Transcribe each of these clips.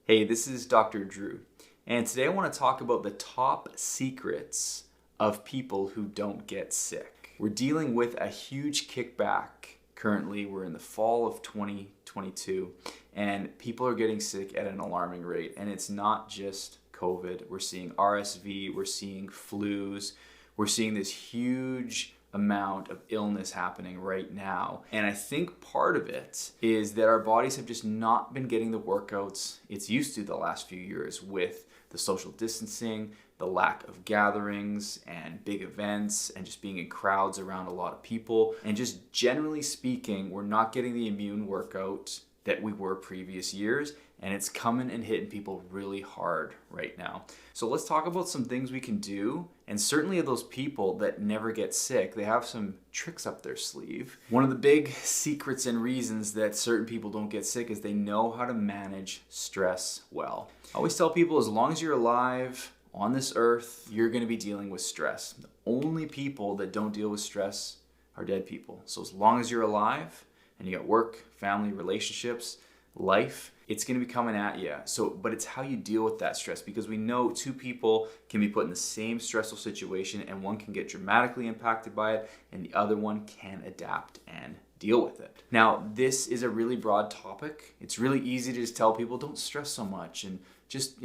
Hey, this is Dr. Drew, and today I want to talk about the top secrets of people who don't get sick. We're dealing with a huge kickback currently. We're in the fall of 2022, and people are getting sick at an alarming rate, and it's not just COVID. We're seeing RSV, we're seeing flus, we're seeing this huge amount of illness happening right now. And I think part of it is that our bodies have just not been getting the workouts it's used to the last few years with the social distancing, the lack of gatherings and big events, and just being in crowds around a lot of people. And just generally speaking, we're not getting the immune workout that we were previous years, and it's coming and hitting people really hard right now. So let's talk about some things we can do, and certainly of those people that never get sick, they have some tricks up their sleeve. One of the big secrets and reasons that certain people don't get sick is they know how to manage stress well. I always tell people, as long as you're alive on this earth, you're going to be dealing with stress. The only people that don't deal with stress are dead people. So as long as you're alive, and you got work, family, relationships, life, it's going to be coming at you. But it's how you deal with that stress, because we know two people can be put in the same stressful situation, and one can get dramatically impacted by it, and the other one can adapt and deal with it. Now, this is a really broad topic. It's really easy to just tell people, don't stress so much, and just,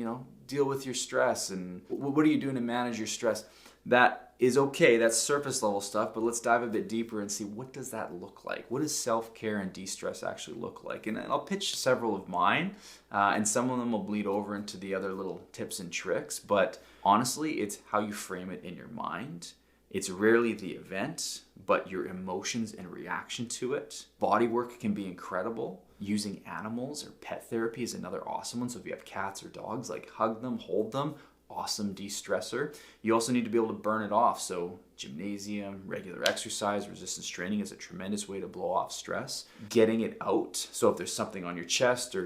deal with your stress, and what are you doing to manage your stress? That is okay, that's surface level stuff, but let's dive a bit deeper and see, what does that look like? What does self-care and de-stress actually look like? And I'll pitch several of mine, and some of them will bleed over into the other little tips and tricks, but honestly, it's how you frame it in your mind. It's rarely the event, but your emotions and reaction to it. Body work can be incredible. Using animals or pet therapy is another awesome one. So if you have cats or dogs, hug them, hold them. Awesome de-stressor. You also need to be able to burn it off. So gymnasium, regular exercise, resistance training is a tremendous way to blow off stress. Getting it out. So if there's something on your chest or,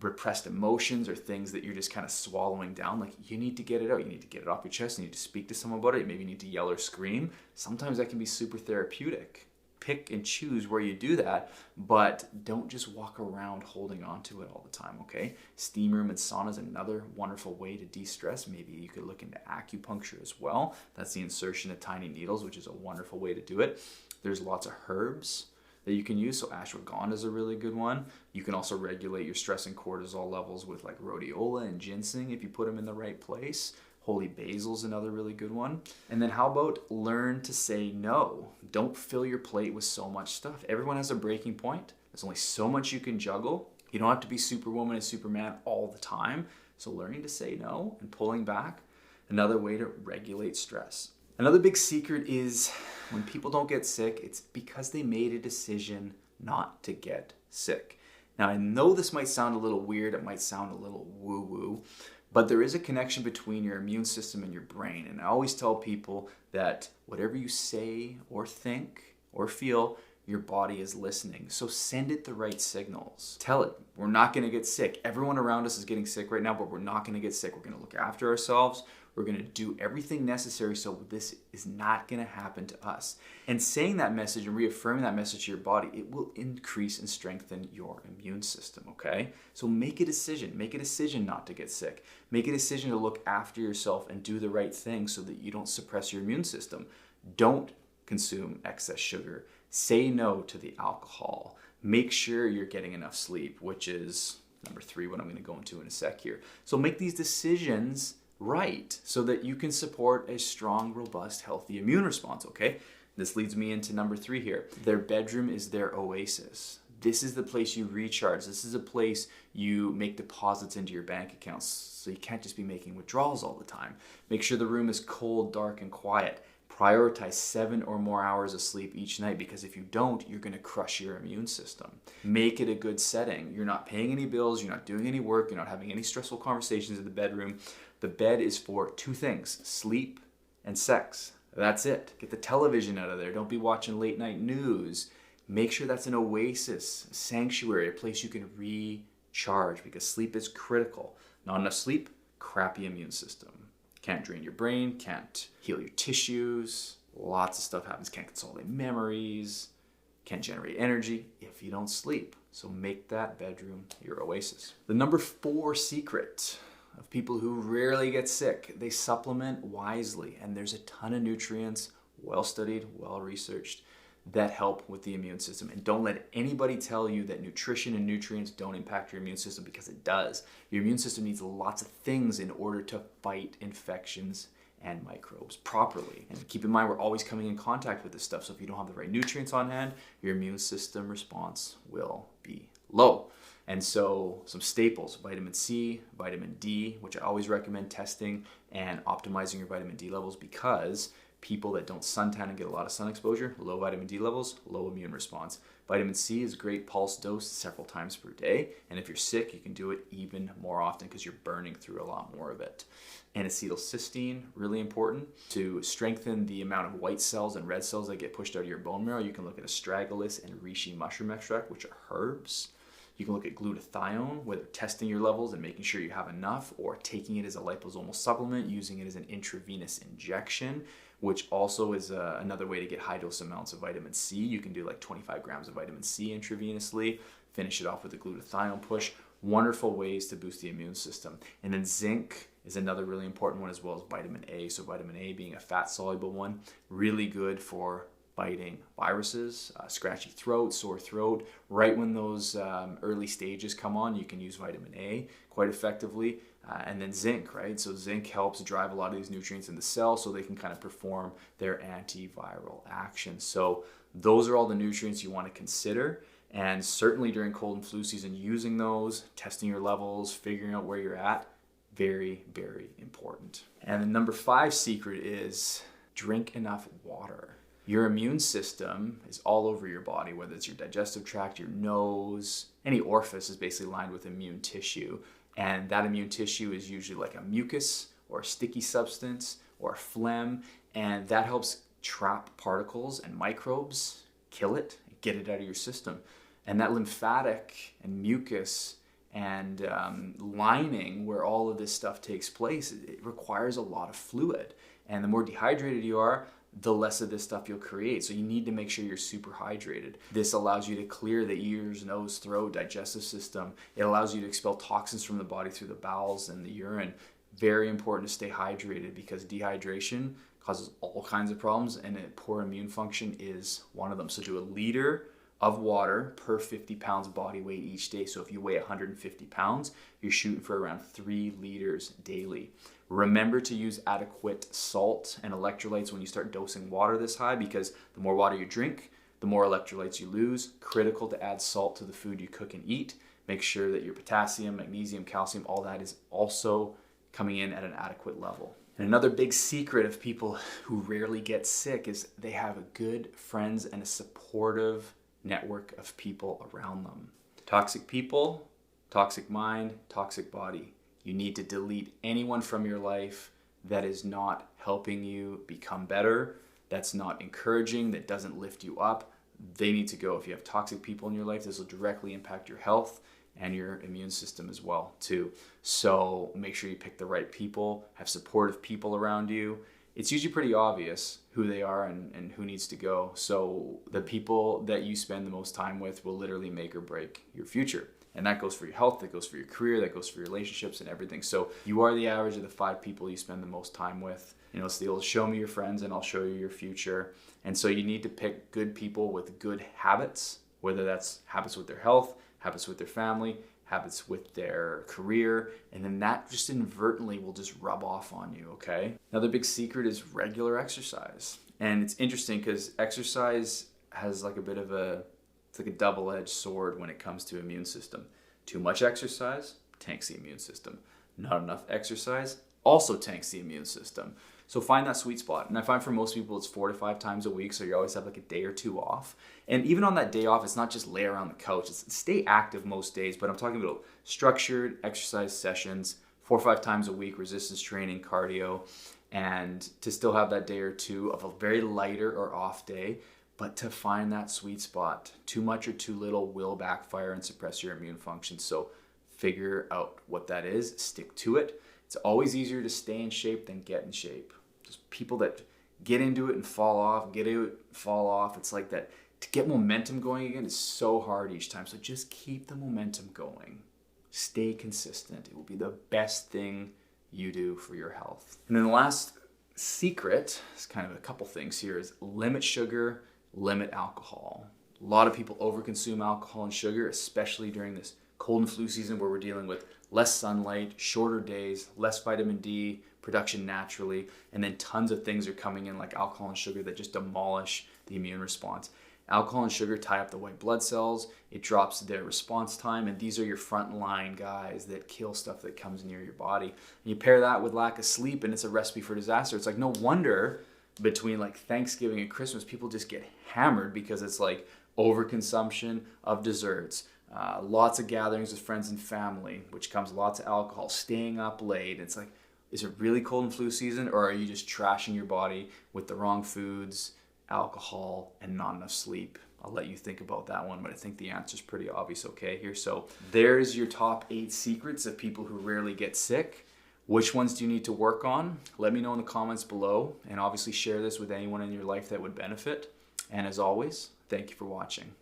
repressed emotions or things that you're just kind of swallowing down, you need to get it out. You need to get it off your chest. You need to speak to someone about it. Maybe you need to yell or scream. Sometimes that can be super therapeutic. Pick and choose where you do that, but don't just walk around holding on to it all the time, okay? Steam room and sauna is another wonderful way to de-stress. Maybe you could look into acupuncture as well. That's the insertion of tiny needles, which is a wonderful way to do it. There's lots of herbs that you can use. So ashwagandha is a really good one. You can also regulate your stress and cortisol levels with rhodiola and ginseng if you put them in the right place. Holy basil is another really good one. And then how about learn to say no? Don't fill your plate with so much stuff. Everyone has a breaking point. There's only so much you can juggle. You don't have to be Superwoman and Superman all the time. So learning to say no and pulling back, another way to regulate stress. Another big secret is when people don't get sick, it's because they made a decision not to get sick. Now, I know this might sound a little weird. It might sound a little woo-woo. But there is a connection between your immune system and your brain. And I always tell people that whatever you say or think or feel, your body is listening. So send it the right signals. Tell it, we're not going to get sick. Everyone around us is getting sick right now, but we're not going to get sick. We're going to look after ourselves. We're going to do everything necessary so this is not going to happen to us. And saying that message and reaffirming that message to your body, it will increase and strengthen your immune system, okay? So make a decision. Make a decision not to get sick. Make a decision to look after yourself and do the right thing so that you don't suppress your immune system. Don't consume excess sugar. Say no to the alcohol. Make sure you're getting enough sleep, which is number 3, what I'm going to go into in a sec here. So make these decisions right so that you can support a strong, robust, healthy immune response, okay? This leads me into number 3 here. Their bedroom is their oasis. This is the place you recharge. This is a place you make deposits into your bank accounts. So you can't just be making withdrawals all the time. Make sure the room is cold, dark, and quiet. Prioritize 7 or more hours of sleep each night, because if you don't, you're going to crush your immune system. Make it a good setting. You're not paying any bills. You're not doing any work. You're not having any stressful conversations in the bedroom. The bed is for 2 things, sleep and sex. That's it. Get the television out of there. Don't be watching late night news. Make sure that's an oasis, a sanctuary, a place you can recharge, because sleep is critical. Not enough sleep, crappy immune system. Can't drain your brain, can't heal your tissues. Lots of stuff happens. Can't consolidate memories, can't generate energy if you don't sleep. So make that bedroom your oasis. The number 4 secret of people who rarely get sick, they supplement wisely. And there's a ton of nutrients, well studied, well researched, that help with the immune system. And don't let anybody tell you that nutrition and nutrients don't impact your immune system, because it does. Your immune system needs lots of things in order to fight infections and microbes properly. And keep in mind, we're always coming in contact with this stuff. So if you don't have the right nutrients on hand, your immune system response will be low. And so some staples: vitamin C, vitamin D, which I always recommend testing and optimizing your vitamin D levels, because people that don't suntan and get a lot of sun exposure, low vitamin D levels, low immune response. Vitamin C is a great pulse dose several times per day. And if you're sick, you can do it even more often because you're burning through a lot more of it. And acetylcysteine, really important to strengthen the amount of white cells and red cells that get pushed out of your bone marrow. You can look at astragalus and reishi mushroom extract, which are herbs. You can look at glutathione, whether testing your levels and making sure you have enough, or taking it as a liposomal supplement, using it as an intravenous injection, which also is another way to get high dose amounts of vitamin C. You can do like 25 grams of vitamin C intravenously, finish it off with a glutathione push. Wonderful ways to boost the immune system. And then zinc is another really important one, as well as vitamin A. So vitamin A being a fat soluble one, really good for fighting viruses, scratchy throat, sore throat. Right when those early stages come on, you can use vitamin A quite effectively. And then zinc, right? So zinc helps drive a lot of these nutrients in the cell so they can kind of perform their antiviral action. So those are all the nutrients you want to consider. And certainly during cold and flu season, using those, testing your levels, figuring out where you're at, very, very important. And the number 5 secret is drink enough water. Your immune system is all over your body, whether it's your digestive tract, your nose, any orifice is basically lined with immune tissue. And that immune tissue is usually like a mucus or a sticky substance or a phlegm. And that helps trap particles and microbes, kill it, get it out of your system. And that lymphatic and mucus and lining where all of this stuff takes place, it requires a lot of fluid. And the more dehydrated you are, the less of this stuff you'll create. So you need to make sure you're super hydrated. This allows you to clear the ears, nose, throat, digestive system. It allows you to expel toxins from the body through the bowels and the urine. Very important to stay hydrated, because dehydration causes all kinds of problems, and poor immune function is one of them. So do a liter of water per 50 pounds body weight each day. So if you weigh 150 pounds, you're shooting for around 3 liters daily. Remember to use adequate salt and electrolytes when you start dosing water this high, because the more water you drink, the more electrolytes you lose. Critical to add salt to the food you cook and eat. Make sure that your potassium, magnesium, calcium, all that is also coming in at an adequate level. And another big secret of people who rarely get sick is they have good friends and a supportive network of people around them. Toxic people, toxic mind, toxic body. You need to delete anyone from your life that is not helping you become better, that's not encouraging, that doesn't lift you up. They need to go. If you have toxic people in your life, this will directly impact your health and your immune system as well too. So make sure you pick the right people, have supportive people around you. It's usually pretty obvious who they are and who needs to go. So the people that you spend the most time with will literally make or break your future. And that goes for your health, that goes for your career, that goes for your relationships and everything. So you are the average of the 5 people you spend the most time with. You know, it's the old show me your friends and I'll show you your future. And so you need to pick good people with good habits, whether that's habits with their health, habits with their family, habits with their career, and then that just inadvertently will just rub off on you, okay? Another big secret is regular exercise. And it's interesting because exercise has like a bit of it's like a double-edged sword when it comes to immune system. Too much exercise tanks the immune system. Not enough exercise also tanks the immune system. So find that sweet spot. And I find for most people it's 4 to 5 times a week, so you always have like a day or 2 off. And even on that day off, it's not just lay around the couch. It's stay active most days, but I'm talking about structured exercise sessions, 4 or 5 times a week, resistance training, cardio, and to still have that day or 2 of a very lighter or off day, but to find that sweet spot. Too much or too little will backfire and suppress your immune function. So figure out what that is, stick to it. It's always easier to stay in shape than get in shape. Just people that get into it and fall off, get into it, fall off. It's like that to get momentum going again is so hard each time. So just keep the momentum going. Stay consistent. It will be the best thing you do for your health. And then the last secret, is kind of a couple things here, is limit sugar, limit alcohol. A lot of people overconsume alcohol and sugar, especially during this cold and flu season where we're dealing with less sunlight, shorter days, less vitamin D production naturally, and then tons of things are coming in like alcohol and sugar that just demolish the immune response. Alcohol and sugar tie up the white blood cells, it drops their response time, and these are your frontline guys that kill stuff that comes near your body. And you pair that with lack of sleep and it's a recipe for disaster. It's like no wonder between like Thanksgiving and Christmas, people just get hammered because it's like overconsumption of desserts, lots of gatherings with friends and family, which comes lots of alcohol, staying up late. It's like, is it really cold and flu season, or are you just trashing your body with the wrong foods, alcohol, and not enough sleep? I'll let you think about that one, but I think the answer is pretty obvious okay here. So there's your top 8 secrets of people who rarely get sick. Which ones do you need to work on? Let me know in the comments below, and obviously share this with anyone in your life that would benefit. And as always, thank you for watching.